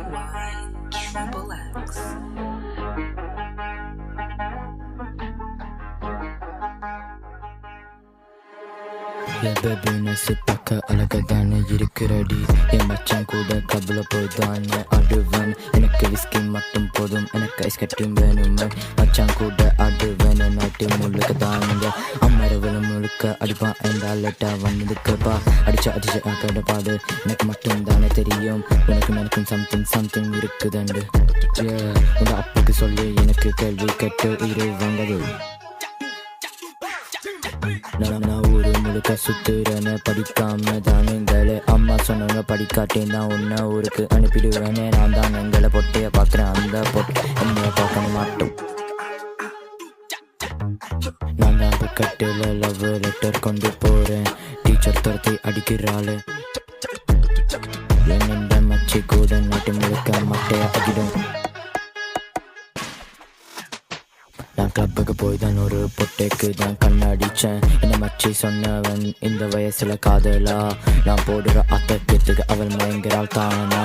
YXXX. பேபினஸ் பக்க அழகதானே இருக்கிறடி என் மச்சான் கூட கபல போய்தானே ஆடுவேன் எனக்கு விஸ்கி மட்டும் போதும் எனக்கு ஐஸ் கட்டும் வேணுமே மச்சான் கூட ஆடுவேன் நாட்டு முழுக்க தானுங்க அம்மரவள முழுக்க அடிப்பான் என்றால் லேட்டா வந்ததுக்குப்பா அடிச்ச கடப்பாடு எனக்கு மட்டும் தானே தெரியும் எனக்கும் சம்திங் இருக்குதுண்டு உங்க அப்பாக்கு சொல்லி எனக்கு கேள்வி கேட்டு உயிரை வாங்கது நான் ஊரு முழுக்க சுத்துறேன்னு படிக்காம தானுங்களே அம்மா சொன்னாங்க படிக்காட்டேன் தான் உன்னை ஊருக்கு அனுப்பிடுவேனே நான் தான் எங்களை பொட்டைய பார்க்குறேன் அந்த பொட்டு என்னைய பார்க்க மாட்டோம் நான் தான் கட்டில லவ் லெட்டர் கொண்டு போறேன் டீச்சர் துரத்தி அடிக்கிறாள் என் மச்சி கூட நாட்டு முழுக்க மட்டைய அடிடும் நான் கிளப்புக்கு போய் தான் ஒரு பொட்டைக்கு தான் கண்ணடிச்சேன் என்ன மச்சி சொன்னவன் இந்த வயசுல காதலா நான் போடுற அத்தக்கத்துக்கு அவள் மயங்கிறாள் தானா